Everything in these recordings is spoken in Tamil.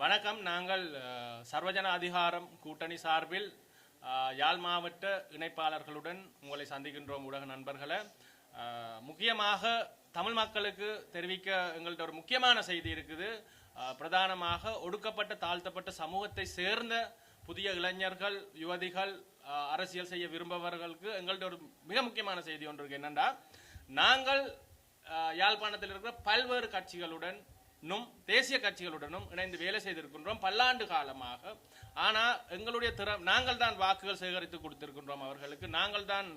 வணக்கம். நாங்கள் சர்வஜன அதிகாரம் கூட்டணி சார்பில் யாழ் மாவட்ட இணைப்பாளர்களுடன் உங்களை சந்திக்கின்றோம். ஊடக நண்பர்களை முக்கியமாக தமிழ் மக்களுக்கு தெரிவிக்க எங்கள்கிட்ட ஒரு முக்கியமான செய்தி இருக்குது. பிரதானமாக ஒடுக்கப்பட்ட தாழ்த்தப்பட்ட சமூகத்தை சேர்ந்த புதிய இளைஞர்கள் யுவதிகள் அரசியல் செய்ய விரும்பவர்களுக்கு எங்கள்கிட்ட ஒரு மிக முக்கியமான செய்தி ஒன்று இருக்கு. என்னென்னா, நாங்கள் யாழ்ப்பாணத்தில் இருக்கிற பல்வேறு கட்சிகளுடன் தேசிய கட்சிகளுடனும் இணைந்து வேலை செய்திருக்கின்றோம் பல்லாண்டு காலமாக. ஆனால் எங்களுடைய நாங்கள் தான் வாக்குகள் சேகரித்து கொடுத்திருக்கின்றோம் அவர்களுக்கு. நாங்கள் தான்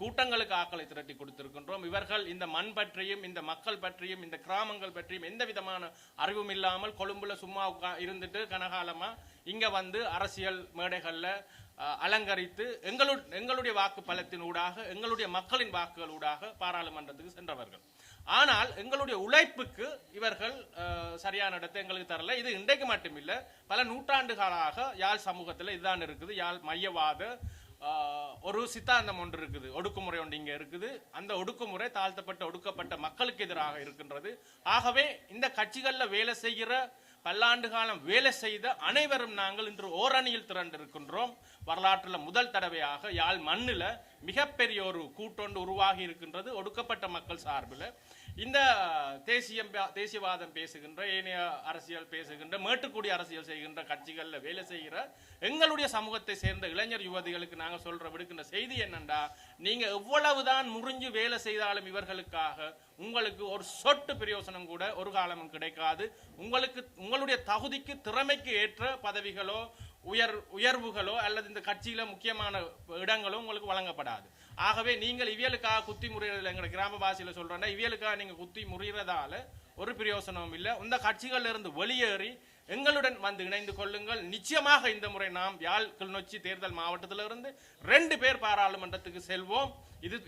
கூட்டங்களுக்கு ஆக்களை திரட்டி கொடுத்திருக்கின்றோம். இவர்கள் இந்த மண் பற்றியும் இந்த மக்கள் பற்றியும் இந்த கிராமங்கள் பற்றியும் எந்த விதமான அறிவும் இல்லாமல் கொழும்புல சும்மா இருந்துட்டு கனகாலமா இங்க வந்து அரசியல் மேடைகள்ல அலங்கரித்து எங்களுடைய வாக்கு பலத்தின் ஊடாக எங்களுடைய மக்களின் வாக்குகள் ஊடாக பாராளுமன்றத்துக்கு சென்றவர்கள். ஆனால் எங்களுடைய உழைப்புக்கு இவர்கள் சரியான இடத்தை எங்களுக்கு தரல. இது இன்றைக்கு மட்டுமில்லை, பல நூற்றாண்டுகளாக யாழ் சமூகத்தில் இதுதான் இருக்குது. யாழ் மையவாத ஒரு சித்தாந்தம் ஒன்று இருக்குது, ஒடுக்குமுறை ஒன்று இங்கே இருக்குது. அந்த ஒடுக்குமுறை தாழ்த்தப்பட்ட ஒடுக்கப்பட்ட மக்களுக்கு எதிராக இருக்கின்றது. ஆகவே இந்த கட்சிகளில் வேலை செய்கிற பல்லாண்டு காலம் வேலை செய்த அனைவரும் நாங்கள் இன்று ஓரணியில் திரண்டிருக்கின்றோம். வரலாற்றில் முதல் தடவையாக யாழ் மண்ணில் மிகப்பெரிய ஒரு கூட்டொன்று உருவாகி இருக்கின்றது ஒடுக்கப்பட்ட மக்கள் சார்பில். இந்த தேசியவாதம் பேசுகின்ற ஏனைய அரசியல் பேசுகின்ற மேட்டுக்குடி அரசியல் செய்கின்ற கட்சிகளில் வேலை செய்கிற எங்களுடைய சமூகத்தை சேர்ந்த இளைஞர் யுவதிகளுக்கு நாங்கள் விடுக்கின்ற செய்தி என்னண்டா, நீங்க எவ்வளவுதான் முறிஞ்சு வேலை செய்தாலும் இவர்களுக்காக உங்களுக்கு ஒரு சொட்டு பிரயோசனம் கூட ஒரு காலமும் கிடைக்காது. உங்களுடைய தகுதிக்கு திறமைக்கு ஏற்ற பதவிகளோ உயர்வுகளோ அல்லது இந்த கட்சியில முக்கியமான இடங்களோ உங்களுக்கு வழங்கப்படாது. ஆகவே நீங்கள் இவியலுக்காக குத்தி முறியறதில் எங்களுடைய கிராம பாஷையில சொல்றேன்னா, இவியலுக்காக நீங்க குத்தி முறியறதால ஒரு பிரயோசனமும் இல்லை. இந்த கட்சிகள்ல இருந்து வெளியேறி எங்களுடன் வந்து இணைந்து கொள்ளுங்கள். நிச்சயமாக இந்த முறை நாம் யாழ் கிளிநொச்சி தேர்தல் மாவட்டத்திலிருந்து 2 பேர் பாராளுமன்றத்துக்கு செல்வோம்.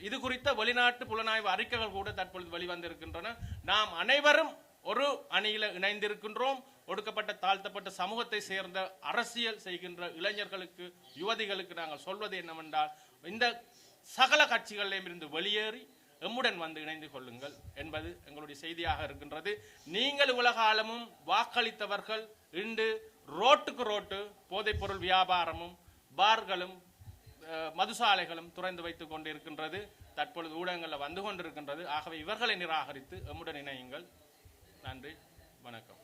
இது குறித்த வெளிநாட்டு புலனாய்வு அறிக்கைகள் கூட தற்பொழுது வெளிவந்திருக்கின்றன. நாம் அனைவரும் ஒரு அணியில இணைந்திருக்கின்றோம். ஒடுக்கப்பட்ட தாழ்த்தப்பட்ட சமூகத்தை சேர்ந்த அரசியல் செய்கின்ற இளைஞர்களுக்கு யுவதிகளுக்கு நாங்கள் சொல்வது என்னவென்றால், இந்த சகல கட்சிகளிலும் இருந்து வெளியேறி எம்முடன் வந்து இணைந்து கொள்ளுங்கள் என்பது எங்களுடைய செய்தியாக இருக்கின்றது. நீங்கள் உலகாலமும் வாக்களித்தவர்கள் இன்று ரோட்டுக்கு ரோட்டு போதைப்பொருள் வியாபாரமும் பார்களும் மதுசாலைகளும் துறந்து வைத்துக் கொண்டு இருக்கின்றது. தற்பொழுது ஊடகங்களில் வந்து கொண்டிருக்கின்றது. ஆகவே இவர்களை நிராகரித்து எம்முடன் இணையுங்கள். நன்றி, வணக்கம்.